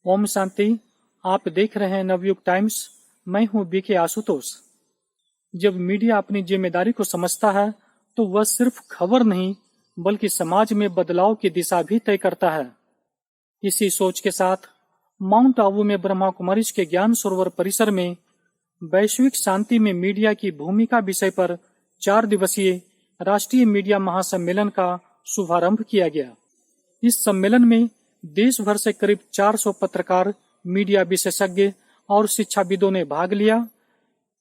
ओम शांति। आप देख रहे हैं नवयुग टाइम्स। मैं हूं बीके आशुतोष। जब मीडिया अपनी जिम्मेदारी को समझता है तो वह सिर्फ खबर नहीं बल्कि समाज में बदलाव की दिशा भी तय करता है। इसी सोच के साथ माउंट आबू में ब्रह्मा कुमारीज के ज्ञान सरोवर परिसर में वैश्विक शांति में मीडिया की भूमिका विषय पर 4 दिवसीय राष्ट्रीय मीडिया महासम्मेलन का शुभारंभ किया गया। इस सम्मेलन में देश भर से करीब 400 पत्रकार, मीडिया विशेषज्ञ और शिक्षाविदों ने भाग लिया।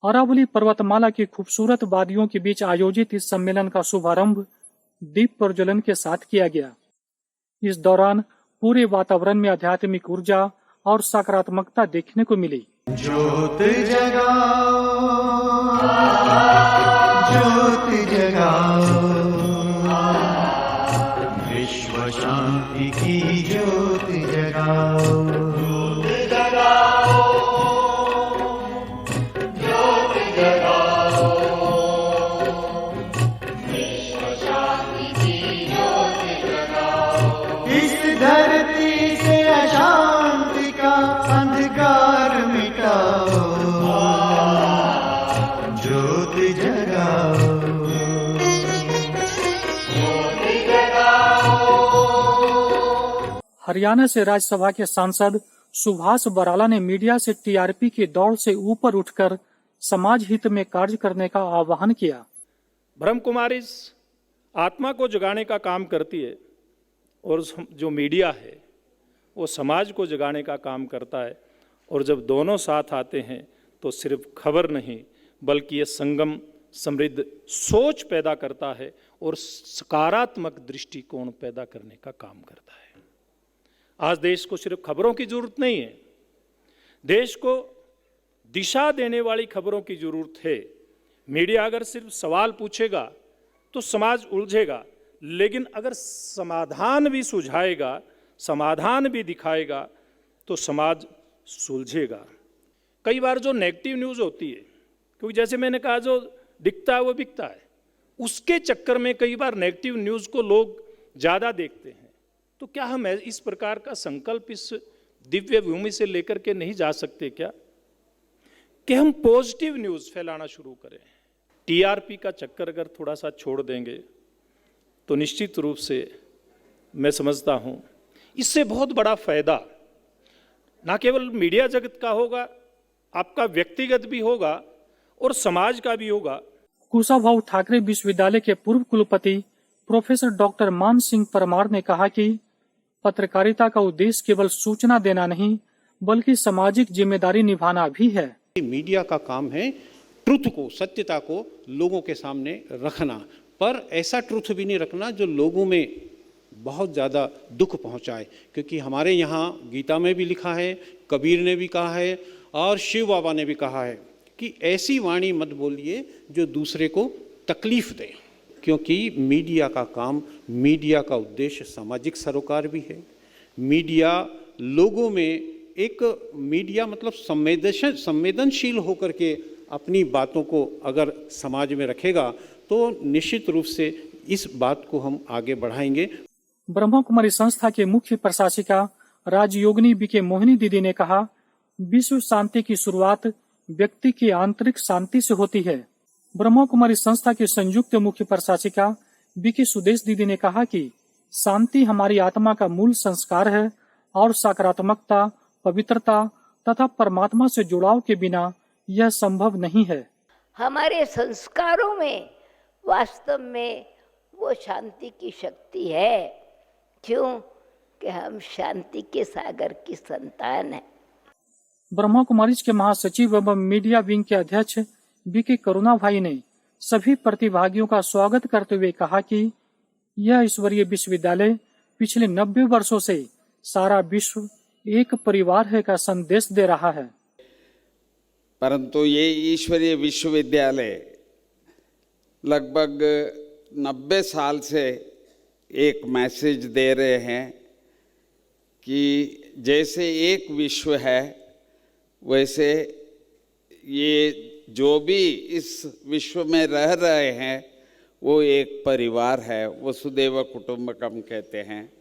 अरावली पर्वतमाला की खूबसूरत वादियों के बीच आयोजित इस सम्मेलन का शुभारंभ दीप प्रज्वलन के साथ किया गया। इस दौरान पूरे वातावरण में आध्यात्मिक ऊर्जा और सकारात्मकता देखने को मिली। ज्योत जगाओ, ज्योत जगाओ, विश्व शांति की ज्योत जगाओ, ज्योत जगाओ, ज्योत जगाओ, विश्व शांति की ज्योत जगाओ। इस धरती से अशांति का अंधकार मिटाओ, ज्योत जगाओ, ज्योत जगाओ। हरियाणा से राज्यसभा के सांसद सुभाष बराला ने मीडिया से टीआरपी की दौड़ से ऊपर उठकर समाज हित में कार्य करने का आह्वान किया। ब्रह्म कुमारी आत्मा को जगाने का काम करती है और जो मीडिया है वो समाज को जगाने का काम करता है। और जब दोनों साथ आते हैं तो सिर्फ खबर नहीं बल्कि ये संगम समृद्ध सोच पैदा करता है और सकारात्मक दृष्टिकोण पैदा करने का काम करता है। आज देश को सिर्फ खबरों की जरूरत नहीं है, देश को दिशा देने वाली खबरों की जरूरत है। मीडिया अगर सिर्फ सवाल पूछेगा तो समाज उलझेगा, लेकिन अगर समाधान भी सुझाएगा, समाधान भी दिखाएगा तो समाज सुलझेगा। कई बार जो नेगेटिव न्यूज़ होती है, क्योंकि जैसे मैंने कहा जो दिखता है वो बिकता है, उसके चक्कर में कई बार नेगेटिव न्यूज़ को लोग ज़्यादा देखते हैं। तो क्या हम इस प्रकार का संकल्प इस दिव्य भूमि से लेकर के नहीं जा सकते क्या कि हम पॉजिटिव न्यूज़ फैलाना शुरू करें? टीआरपी का चक्कर अगर थोड़ा सा छोड़ देंगे तो निश्चित रूप से मैं समझता हूं इससे बहुत बड़ा फायदा ना केवल मीडिया जगत का होगा, आपका व्यक्तिगत भी होगा और समाज का भी होगा। कुशाभाऊ ठाकरे विश्वविद्यालय के पूर्व कुलपति प्रोफेसर डॉक्टर मान सिंह परमार ने कहा कि पत्रकारिता का उद्देश्य केवल सूचना देना नहीं बल्कि सामाजिक जिम्मेदारी निभाना भी है। मीडिया का काम है ट्रुथ को, सत्यता को लोगों के सामने रखना, पर ऐसा ट्रुथ भी नहीं रखना जो लोगों में बहुत ज़्यादा दुख पहुंचाए। क्योंकि हमारे यहाँ गीता में भी लिखा है, कबीर ने भी कहा है और शिव बाबा ने भी कहा है कि ऐसी वाणी मत बोलिए जो दूसरे को तकलीफ दे। क्योंकि मीडिया का काम, मीडिया का उद्देश्य सामाजिक सरोकार भी है। मीडिया लोगों में एक मीडिया मतलब संवेदनशील होकर के अपनी बातों को अगर समाज में रखेगा तो निश्चित रूप से इस बात को हम आगे बढ़ाएंगे। ब्रह्मा कुमारी संस्था के मुख्य प्रशासिका राजयोगिनी बीके मोहिनी दीदी ने कहा, विश्व शांति की शुरुआत व्यक्ति की आंतरिक शांति से होती है। ब्रह्मा कुमारी संस्था की संयुक्त मुख्य प्रशासिका बीके सुदेश दीदी ने कहा कि शांति हमारी आत्मा का मूल संस्कार है और सकारात्मकता, पवित्रता तथा परमात्मा से जुड़ाव के बिना यह संभव नहीं है। हमारे संस्कारों में वास्तव में वो शांति की शक्ति है। क्यों? कि हम शांति के सागर की संतान है। ब्रह्मा कुमारीज के महासचिव एवं मीडिया विंग के अध्यक्ष बीके करुणा भाई ने सभी प्रतिभागियों का स्वागत करते हुए कहा कि यह ईश्वरीय विश्वविद्यालय पिछले 90 वर्षों से सारा विश्व एक परिवार है का संदेश दे रहा है। परंतु ये ईश्वरीय विश्वविद्यालय लगभग 90 साल से एक मैसेज दे रहे हैं कि जैसे एक विश्व है वैसे ये जो भी इस विश्व में रह रहे हैं वो एक परिवार है, वसुदेव कुटुंबकम कहते हैं।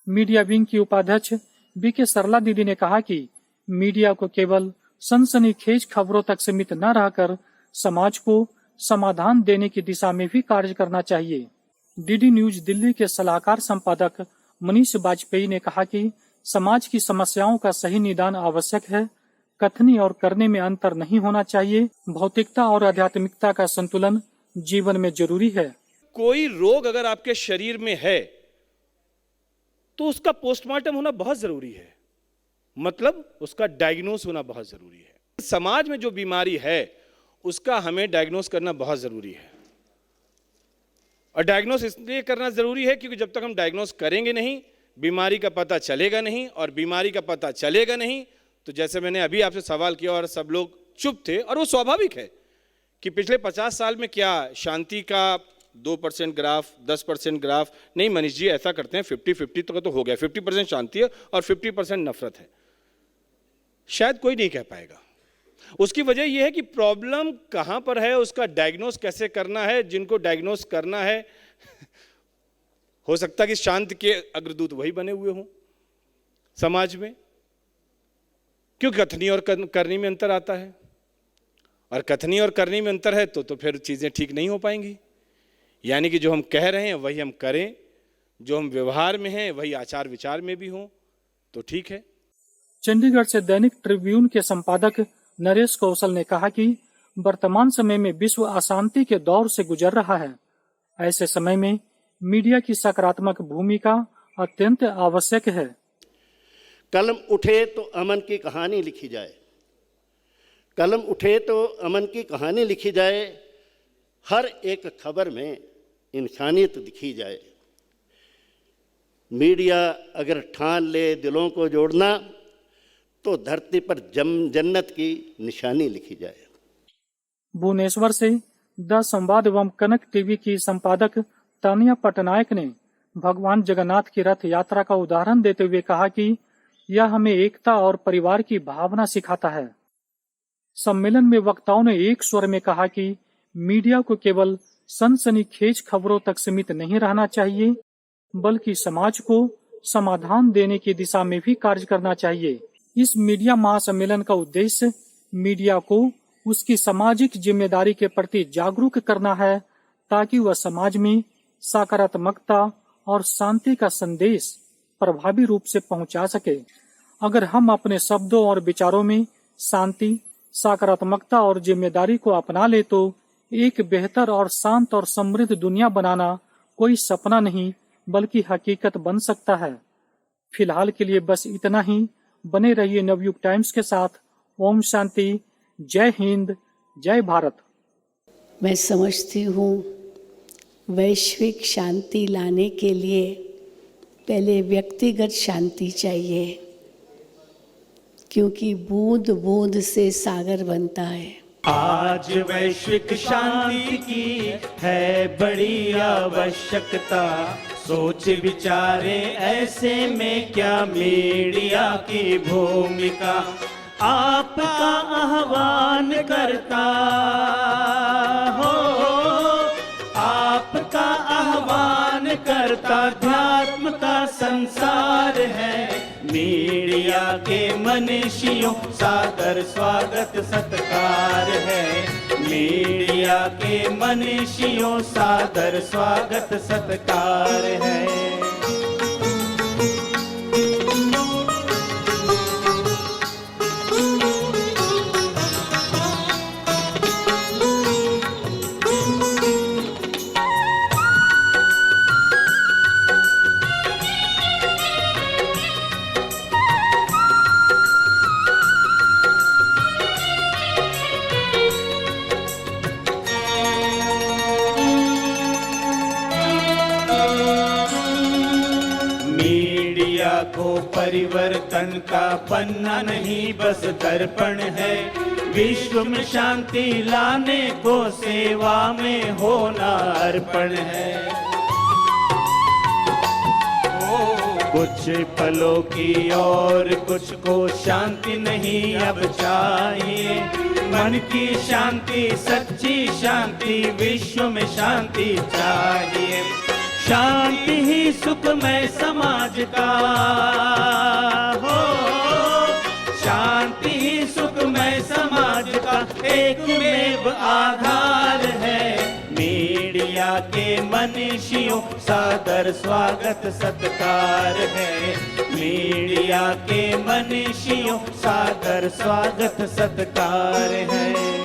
मीडिया विंग की उपाध्यक्ष बीके सरला दीदी ने कहा कि मीडिया को केवल सनसनीखेज खबरों तक सीमित न रहकर समाज को समाधान देने की दिशा में भी कार्य करना चाहिए। डीडी न्यूज दिल्ली के सलाहकार संपादक मनीष वाजपेयी ने कहा कि समाज की समस्याओं का सही निदान आवश्यक है। कथनी और करने में अंतर नहीं होना चाहिए। भौतिकता और आध्यात्मिकता का संतुलन जीवन में जरूरी है। कोई रोग अगर आपके शरीर में है तो उसका पोस्टमार्टम होना बहुत जरूरी है, मतलब उसका डायग्नोस होना बहुत जरूरी है। समाज में जो बीमारी है उसका हमें डायग्नोस करना बहुत जरूरी है। और डायग्नोस इसलिए करना जरूरी है क्योंकि जब तक हम डायग्नोस करेंगे नहीं, बीमारी का पता चलेगा नहीं, और बीमारी का पता चलेगा नहीं तो जैसे मैंने अभी आपसे सवाल किया और सब लोग चुप थे, और वो स्वाभाविक है कि पिछले 50 साल में क्या शांति का 2% ग्राफ, 10% ग्राफ नहीं। मनीष जी ऐसा करते हैं 50-50 तो हो गया, 50% शांति है और 50% नफरत है, शायद कोई नहीं कह पाएगा। उसकी वजह यह है कि प्रॉब्लम कहां पर है, उसका डायग्नोस कैसे करना है। जिनको डायग्नोस करना है हो सकता है कि शांति के अग्रदूत वही बने हुए हों समाज में, क्योंकि कथनी और करनी में अंतर आता है, और कथनी और करनी में अंतर है तो फिर चीजें ठीक नहीं हो पाएंगी। यानी कि जो हम कह रहे हैं वही हम करें, जो हम व्यवहार में हैं वही आचार विचार में भी हों तो ठीक है। चंडीगढ़ से दैनिक ट्रिब्यून के संपादक नरेश कौशल ने कहा कि वर्तमान समय में विश्व अशांति के दौर से गुजर रहा है। ऐसे समय में मीडिया की सकारात्मक भूमिका अत्यंत आवश्यक है। कलम उठे तो अमन की कहानी लिखी जाए, कलम उठे तो अमन की कहानी लिखी जाए, हर एक खबर में इंसानियत दिखी जाए। मीडिया अगर ठान ले दिलों को जोड़ना तो धरती पर जन्नत की निशानी लिखी जाए। भुवनेश्वर से द संवाद एवं कनक टीवी की संपादक तानिया पटनायक ने भगवान जगन्नाथ की रथ यात्रा का उदाहरण देते हुए कहा कि यह हमें एकता और परिवार की भावना सिखाता है। सम्मेलन में वक्ताओं ने एक स्वर में कहा कि मीडिया को केवल सनसनीखेज खबरों तक सीमित नहीं रहना चाहिए, बल्कि समाज को समाधान देने की दिशा में भी कार्य करना चाहिए। इस मीडिया महासम्मेलन का उद्देश्य मीडिया को उसकी सामाजिक जिम्मेदारी के प्रति जागरूक करना है, ताकि वह समाज में सकारात्मकता और शांति का संदेश प्रभावी रूप से पहुंचा सके। अगर हम अपने शब्दों और विचारों में शांति, सकारात्मकता और जिम्मेदारी को अपना ले तो एक बेहतर और शांत और समृद्ध दुनिया बनाना कोई सपना नहीं बल्कि हकीकत बन सकता है। फिलहाल के लिए बस इतना ही। बने रहिए नवयुग टाइम्स के साथ। ओम शांति। जय हिंद, जय भारत। मैं समझती हूँ वैश्विक शांति लाने के लिए पहले व्यक्तिगत शांति चाहिए, क्योंकि बूंद बूंद से सागर बनता है। आज वैश्विक शांति की है बड़ी आवश्यकता, सोच विचारे ऐसे में क्या मीडिया की भूमिका। आपका आह्वान करता हो, आपका आह्वान करता अध्यात्म का संसार है। मीडिया के मनीषियों सादर स्वागत सत्कार है। मीडिया के मनीषियों सादर स्वागत सत्कार है। को परिवर्तन का पन्ना नहीं बस दर्पण है। विश्व में शांति लाने को सेवा में होना अर्पण है। कुछ पलों की और कुछ को शांति नहीं अब चाहिए। मन की शांति, सच्ची शांति, विश्व में शांति चाहिए। शांति ही सुखमय समाज का हो, शांति ही सुखमय समाज का एकमेव आधार है। मीडिया के मनीषियों सादर स्वागत सत्कार है। मीडिया के मनीषियों सादर स्वागत सत्कार है।